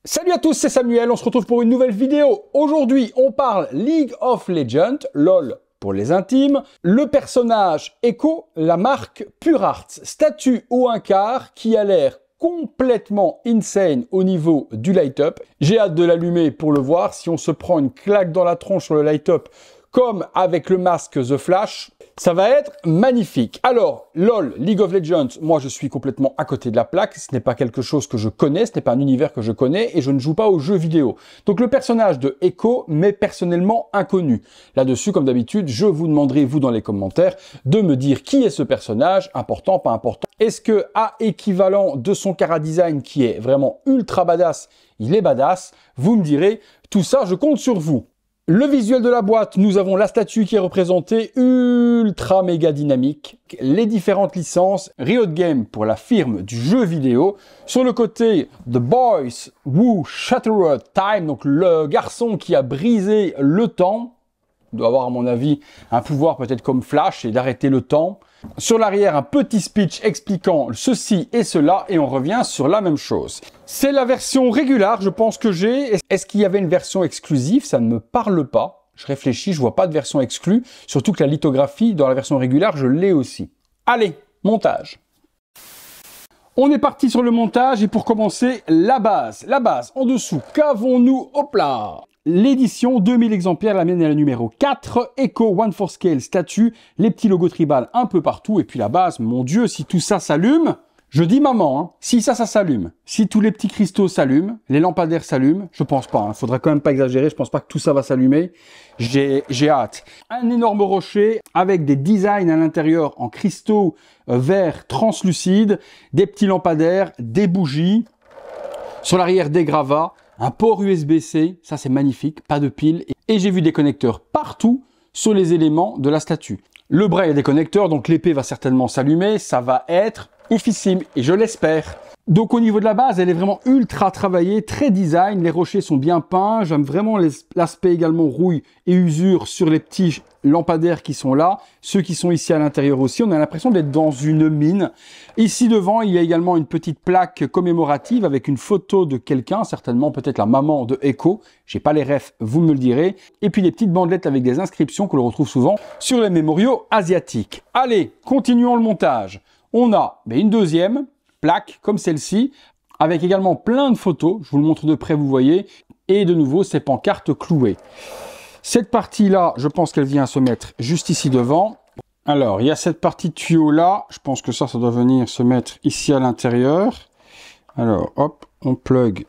Salut à tous, c'est Samuel, on se retrouve pour une nouvelle vidéo. Aujourd'hui, on parle League of Legends, LOL pour les intimes, le personnage Echo, la marque Pure Arts, statue au 1/4 qui a l'air complètement insane au niveau du light-up. J'ai hâte de l'allumer pour le voir. Si on se prend une claque dans la tronche sur le light-up, comme avec le masque The Flash, ça va être magnifique. Alors, LOL, League of Legends, moi je suis complètement à côté de la plaque. Ce n'est pas quelque chose que je connais, ce n'est pas un univers que je connais et je ne joue pas aux jeux vidéo. Donc le personnage de Echo m'est personnellement inconnu. Là-dessus, comme d'habitude, je vous demanderai, vous dans les commentaires, de me dire qui est ce personnage, important, pas important. Est-ce que, à équivalent de son chara-design qui est vraiment ultra badass, il est badass? Vous me direz, tout ça, je compte sur vous. Le visuel de la boîte, nous avons la statue qui est représentée ultra méga dynamique, les différentes licences, Riot Games pour la firme du jeu vidéo. Sur le côté, The Boys Who Shattered Time, donc le garçon qui a brisé le temps. Il doit avoir à mon avis un pouvoir peut-être comme Flash et d'arrêter le temps. Sur l'arrière, un petit speech expliquant ceci et cela et on revient sur la même chose. C'est la version régulière, je pense que j'ai. Est-ce qu'il y avait une version exclusive? Ça ne me parle pas. Je réfléchis, je vois pas de version exclue. Surtout que la lithographie dans la version régulière, je l'ai aussi. Allez, montage. On est parti sur le montage et pour commencer, la base. La base, en dessous, qu'avons-nous? Hop là! L'édition, 2000 exemplaires, la mienne est la numéro 4, Echo One for Scale statue, les petits logos tribal un peu partout, et puis la base, mon Dieu, si tout ça s'allume, je dis maman, hein, si ça s'allume, si tous les petits cristaux s'allument, les lampadaires s'allument, je pense pas, hein, faudra quand même pas exagérer, je pense pas que tout ça va s'allumer, j'ai hâte. Un énorme rocher avec des designs à l'intérieur en cristaux verts translucides, des petits lampadaires, des bougies, sur l'arrière des gravats, un port USB-C, ça c'est magnifique, pas de pile. Et j'ai vu des connecteurs partout sur les éléments de la statue. Le bras, il y a des connecteurs, donc l'épée va certainement s'allumer. Ça va être oufissime, et je l'espère. Donc au niveau de la base, elle est vraiment ultra travaillée, très design. Les rochers sont bien peints. J'aime vraiment l'aspect également rouille et usure sur les petits lampadaires qui sont là. Ceux qui sont ici à l'intérieur aussi. On a l'impression d'être dans une mine. Ici devant, il y a également une petite plaque commémorative avec une photo de quelqu'un, certainement peut-être la maman de Echo. J'ai pas les refs, vous me le direz. Et puis des petites bandelettes avec des inscriptions que l'on retrouve souvent sur les mémoriaux asiatiques. Allez, continuons le montage. On a une deuxième plaque comme celle-ci, avec également plein de photos, je vous le montre de près, vous voyez, et de nouveau ces pancartes clouées. Cette partie-là, je pense qu'elle vient se mettre juste ici devant. Alors, il y a cette partie de tuyau-là, je pense que ça doit venir se mettre ici à l'intérieur. Alors, hop, on plug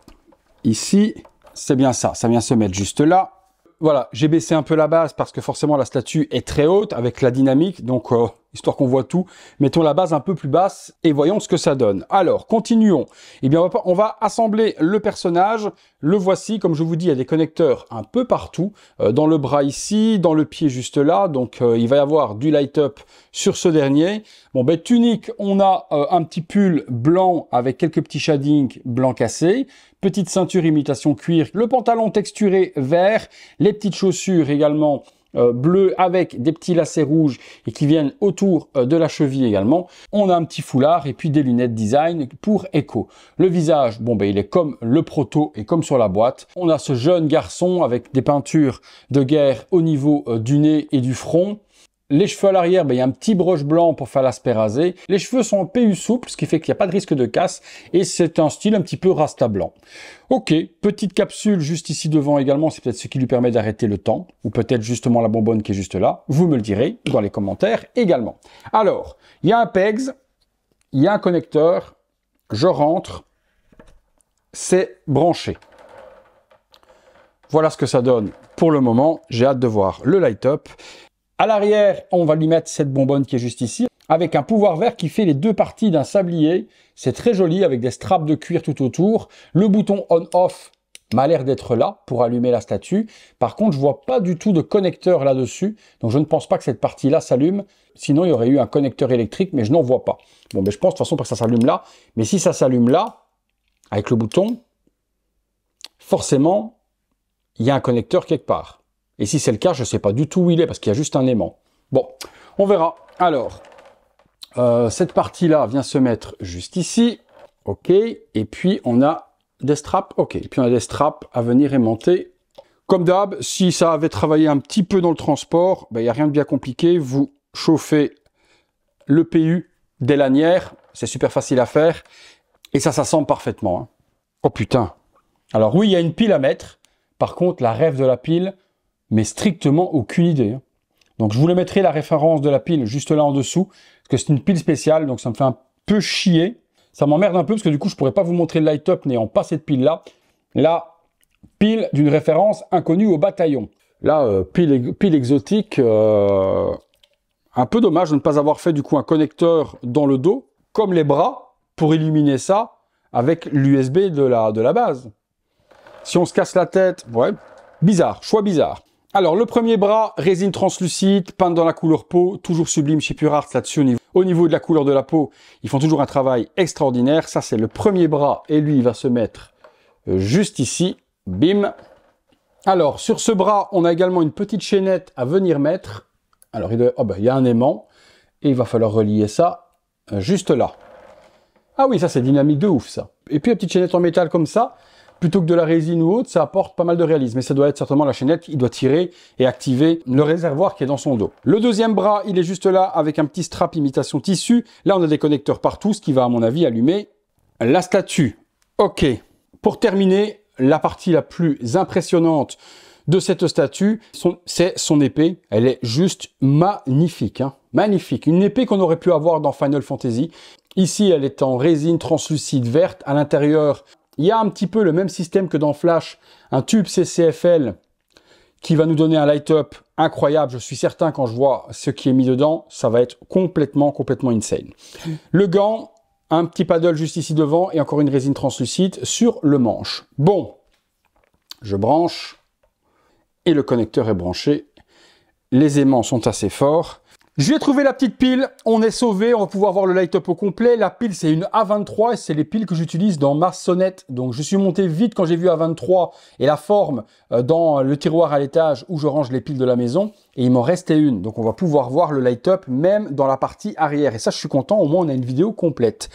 ici, c'est bien ça vient se mettre juste là. Voilà, j'ai baissé un peu la base parce que forcément la statue est très haute avec la dynamique, donc histoire qu'on voit tout, mettons la base un peu plus basse et voyons ce que ça donne. Alors, continuons. Eh bien, on va assembler le personnage. Le voici, comme je vous dis, il y a des connecteurs un peu partout, dans le bras ici, dans le pied juste là, donc il va y avoir du light-up sur ce dernier. Bon, tunique, on a un petit pull blanc avec quelques petits shadings blanc cassé, petite ceinture imitation cuir, le pantalon texturé vert, les petites chaussures également bleu avec des petits lacets rouges et qui viennent autour de la cheville également. On a un petit foulard et puis des lunettes design pour Echo. Le visage, il est comme le proto et comme sur la boîte. On a ce jeune garçon avec des peintures de guerre au niveau du nez et du front. Les cheveux à l'arrière, il y a un petit broche blanc pour faire l'aspect rasé. Les cheveux sont en PU souple, ce qui fait qu'il n'y a pas de risque de casse. Et c'est un style un petit peu rasta blanc. Ok, petite capsule juste ici devant également. C'est peut-être ce qui lui permet d'arrêter le temps. Ou peut-être justement la bonbonne qui est juste là. Vous me le direz dans les commentaires également. Alors, il y a un PEGS. Il y a un connecteur. Je rentre. C'est branché. Voilà ce que ça donne pour le moment. J'ai hâte de voir le light-up. À l'arrière, on va lui mettre cette bonbonne qui est juste ici, avec un pouvoir vert qui fait les deux parties d'un sablier. C'est très joli, avec des straps de cuir tout autour. Le bouton on-off m'a l'air d'être là pour allumer la statue. Par contre, je vois pas du tout de connecteur là-dessus, donc je ne pense pas que cette partie-là s'allume. Sinon, il y aurait eu un connecteur électrique, mais je n'en vois pas. Bon, je pense de toute façon pas que ça s'allume là. Mais si ça s'allume là, avec le bouton, forcément, il y a un connecteur quelque part. Et si c'est le cas, je ne sais pas du tout où il est, parce qu'il y a juste un aimant. Bon, on verra. Alors, cette partie-là vient se mettre juste ici. OK. Et puis, on a des straps. Ok, et puis on a des straps à venir aimanter. Comme d'hab, si ça avait travaillé un petit peu dans le transport, il n'y a rien de bien compliqué. Vous chauffez le PU des lanières, c'est super facile à faire. Et ça s'assemble parfaitement. Hein. Oh putain. Alors oui, il y a une pile à mettre. Par contre, la rève de la pile, mais strictement aucune idée. Hein. Donc je vous le mettrai la référence de la pile juste là en dessous. Parce que c'est une pile spéciale, donc ça me fait un peu chier. Ça m'emmerde un peu parce que du coup, je pourrais pas vous montrer le light-up n'ayant pas cette pile-là. Là, pile d'une référence inconnue au bataillon. Là, pile exotique. Un peu dommage de ne pas avoir fait du coup un connecteur dans le dos, comme les bras, pour illuminer ça avec l'USB de la base. Si on se casse la tête, ouais, bizarre, choix bizarre. Alors, le premier bras, résine translucide, peinte dans la couleur peau, toujours sublime chez Pure Arts là-dessus. Au niveau de la couleur de la peau, ils font toujours un travail extraordinaire. Ça, c'est le premier bras et lui, il va se mettre juste ici. Bim. Alors, sur ce bras, on a également une petite chaînette à venir mettre. Alors, il y a un aimant et il va falloir relier ça juste là. Ah oui, ça, c'est dynamique de ouf, ça. Et puis, une petite chaînette en métal comme ça. Plutôt que de la résine ou autre, ça apporte pas mal de réalisme. Mais ça doit être certainement la chaînette qui doit tirer et activer le réservoir qui est dans son dos. Le deuxième bras, il est juste là avec un petit strap imitation tissu. Là, on a des connecteurs partout, ce qui va, à mon avis, allumer la statue. Ok. Pour terminer, la partie la plus impressionnante de cette statue, c'est son épée. Elle est juste magnifique. Hein. Magnifique. Une épée qu'on aurait pu avoir dans Final Fantasy. Ici, elle est en résine translucide verte. À l'intérieur, il y a un petit peu le même système que dans Flash, un tube CCFL qui va nous donner un light-up incroyable. Je suis certain quand je vois ce qui est mis dedans, ça va être complètement insane. Le gant, un petit paddle juste ici devant et encore une résine translucide sur le manche. Bon, je branche et le connecteur est branché. Les aimants sont assez forts. J'ai trouvé la petite pile, on est sauvé, on va pouvoir voir le light-up au complet. La pile, c'est une A23 et c'est les piles que j'utilise dans ma sonnette. Donc, je suis monté vite quand j'ai vu A23 et la forme dans le tiroir à l'étage où je range les piles de la maison. Et il m'en restait une. Donc, on va pouvoir voir le light-up même dans la partie arrière. Et ça, je suis content, au moins, on a une vidéo complète.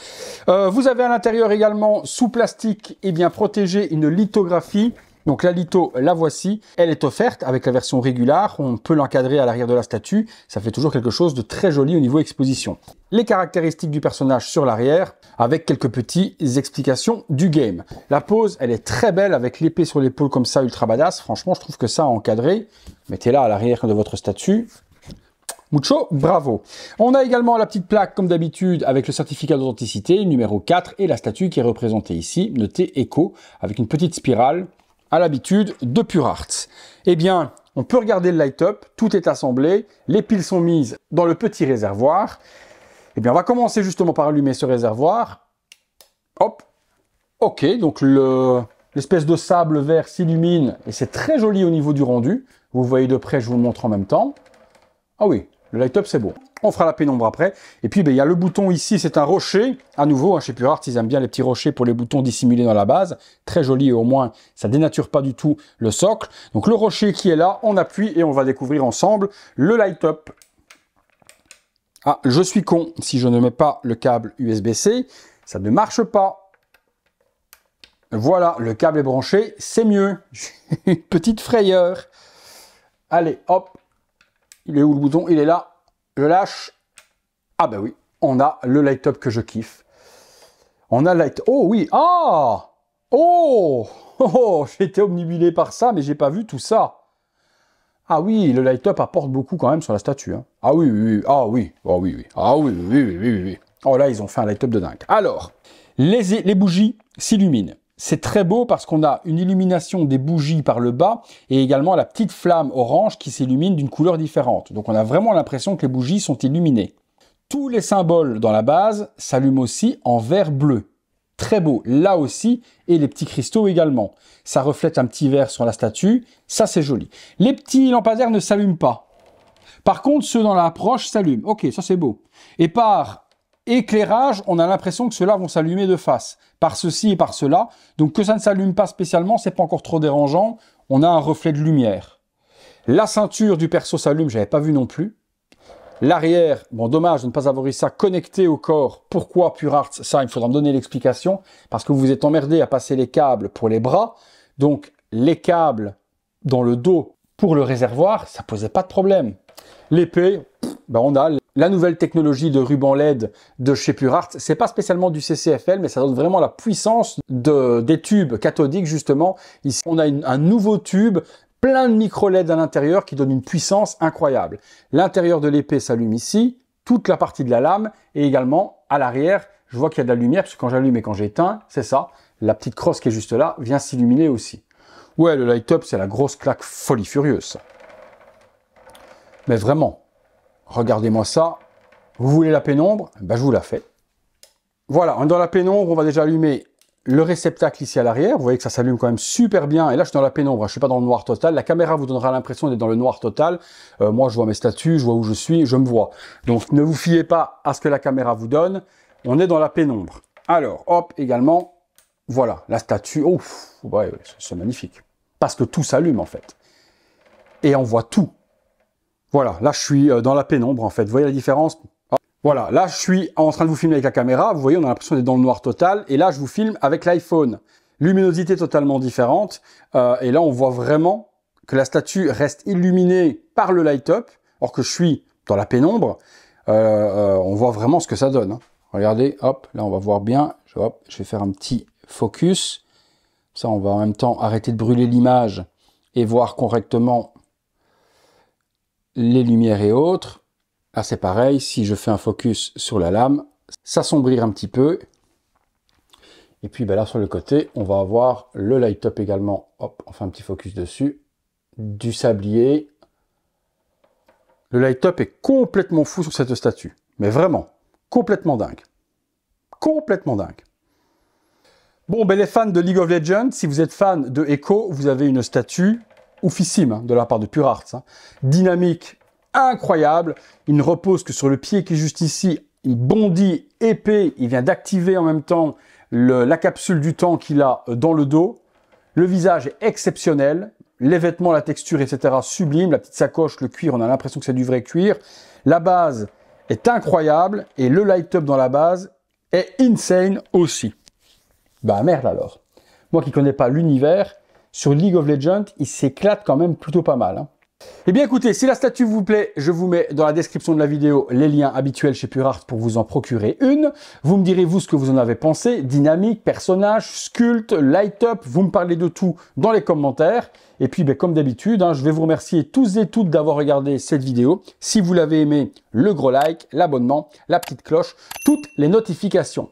Vous avez à l'intérieur également, sous plastique, et bien protégé, une lithographie. Donc la litho, la voici, elle est offerte avec la version régulière, on peut l'encadrer à l'arrière de la statue, ça fait toujours quelque chose de très joli au niveau exposition. Les caractéristiques du personnage sur l'arrière, avec quelques petites explications du game. La pose, elle est très belle avec l'épée sur l'épaule comme ça, ultra badass, franchement je trouve que ça encadré, mettez-la à l'arrière de votre statue. Mucho, bravo. On a également la petite plaque, comme d'habitude, avec le certificat d'authenticité, numéro 4, et la statue qui est représentée ici, notée Echo, avec une petite spirale, à l'habitude de Pure Arts. Eh bien, on peut regarder le light-up, tout est assemblé, les piles sont mises dans le petit réservoir. Eh bien, on va commencer justement par allumer ce réservoir. Hop, ok, donc l'espèce de sable vert s'illumine et c'est très joli au niveau du rendu. Vous voyez de près, je vous le montre en même temps. Ah oui, le light-up c'est beau. On fera la pénombre après. Et puis, il y a le bouton ici, c'est un rocher. À nouveau, hein, chez Pure Arts, ils aiment bien les petits rochers pour les boutons dissimulés dans la base. Très joli et au moins, ça dénature pas du tout le socle. Donc, le rocher qui est là, on appuie et on va découvrir ensemble le light-up. Ah, je suis con. Si je ne mets pas le câble USB-C, ça ne marche pas. Voilà, le câble est branché, c'est mieux. Une petite frayeur. Allez, hop. Il est où le bouton? Il est là. Je lâche. Ah ben oui, on a le light-up que je kiffe. On a light... Oh oui, ah oh, oh j'ai été omnibulé par ça, mais j'ai pas vu tout ça. Ah oui, le light-up apporte beaucoup quand même sur la statue. Hein. Ah oui, oui, oui, ah oui, oh oui, oui, ah oui, oui, oui, oui, oui. Oh là, ils ont fait un light-up de dingue. Alors, les bougies s'illuminent. C'est très beau parce qu'on a une illumination des bougies par le bas et également la petite flamme orange qui s'illumine d'une couleur différente. Donc on a vraiment l'impression que les bougies sont illuminées. Tous les symboles dans la base s'allument aussi en vert bleu. Très beau, là aussi, et les petits cristaux également. Ça reflète un petit vert sur la statue, ça c'est joli. Les petits lampadaires ne s'allument pas. Par contre, ceux dans l'approche s'allument. Ok, ça c'est beau. Et par éclairage, on a l'impression que ceux-là vont s'allumer de face, par ceci et par cela. Donc que ça ne s'allume pas spécialement, c'est pas encore trop dérangeant. On a un reflet de lumière. La ceinture du perso s'allume, j'avais pas vu non plus. L'arrière, bon, dommage de ne pas avoir eu ça connecté au corps. Pourquoi PureArts? Ça, il faudra me donner l'explication. Parce que vous vous êtes emmerdé à passer les câbles pour les bras. Donc, les câbles dans le dos pour le réservoir, ça posait pas de problème. L'épée, ben on a la nouvelle technologie de ruban LED de chez PureArts. C'est pas spécialement du CCFL, mais ça donne vraiment la puissance des tubes cathodiques, justement. Ici, on a un nouveau tube, plein de micro LED à l'intérieur qui donne une puissance incroyable. L'intérieur de l'épée s'allume ici, toute la partie de la lame, et également à l'arrière, je vois qu'il y a de la lumière, parce que quand j'allume et quand j'éteins, c'est ça, la petite crosse qui est juste là vient s'illuminer aussi. Ouais, le light-up, c'est la grosse claque folie furieuse. Mais vraiment, regardez-moi ça. Vous voulez la pénombre? Ben, je vous la fais. Voilà, dans la pénombre, on va déjà allumer le réceptacle ici à l'arrière. Vous voyez que ça s'allume quand même super bien. Et là, je suis dans la pénombre, je ne suis pas dans le noir total. La caméra vous donnera l'impression d'être dans le noir total. Moi, je vois mes statuts, je vois où je suis, je me vois. Donc, ne vous fiez pas à ce que la caméra vous donne. On est dans la pénombre. Alors, hop, également, voilà, la statue. Ouf, ouais, c'est magnifique. Parce que tout s'allume, en fait. Et on voit tout. Voilà, là je suis dans la pénombre en fait, vous voyez la différence? Voilà, là je suis en train de vous filmer avec la caméra, vous voyez on a l'impression d'être dans le noir total, et là je vous filme avec l'iPhone. Luminosité totalement différente, et là on voit vraiment que la statue reste illuminée par le light-up, alors que je suis dans la pénombre, on voit vraiment ce que ça donne. Hein. Regardez, hop, là on va voir bien, hop, je vais faire un petit focus, ça on va en même temps arrêter de brûler l'image et voir correctement les lumières et autres. Là c'est pareil, si je fais un focus sur la lame, ça sombrira un petit peu. Et puis ben là sur le côté, on va avoir le light-up également. Hop, on fait un petit focus dessus. Du sablier. Le light-up est complètement fou sur cette statue. Mais vraiment, complètement dingue. Complètement dingue. Bon, ben les fans de League of Legends, si vous êtes fan de Echo, vous avez une statue oufissime hein, de la part de PureArts. Hein. Dynamique, incroyable. Il ne repose que sur le pied qui est juste ici. Il bondit épais. Il vient d'activer en même temps la capsule du temps qu'il a dans le dos. Le visage est exceptionnel. Les vêtements, la texture, etc. sublime. La petite sacoche, le cuir, on a l'impression que c'est du vrai cuir. La base est incroyable. Et le light-up dans la base est insane aussi. Bah merde alors. Moi qui ne connais pas l'univers, sur League of Legends, il s'éclate quand même plutôt pas mal. Hein. Eh bien écoutez, si la statue vous plaît, je vous mets dans la description de la vidéo les liens habituels chez PureArts pour vous en procurer une. Vous me direz vous ce que vous en avez pensé, dynamique, personnage, sculpte, light-up, vous me parlez de tout dans les commentaires. Et puis ben, comme d'habitude, hein, je vais vous remercier tous et toutes d'avoir regardé cette vidéo. Si vous l'avez aimé, le gros like, l'abonnement, la petite cloche, toutes les notifications.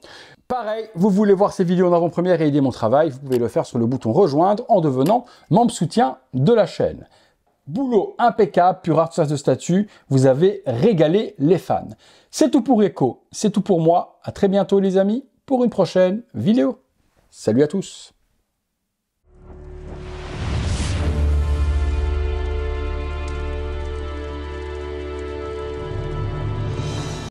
Pareil, vous voulez voir ces vidéos en avant-première et aider mon travail, vous pouvez le faire sur le bouton rejoindre en devenant membre soutien de la chaîne. Boulot impeccable, PureArts face de statue, vous avez régalé les fans. C'est tout pour Echo, c'est tout pour moi. À très bientôt les amis pour une prochaine vidéo. Salut à tous.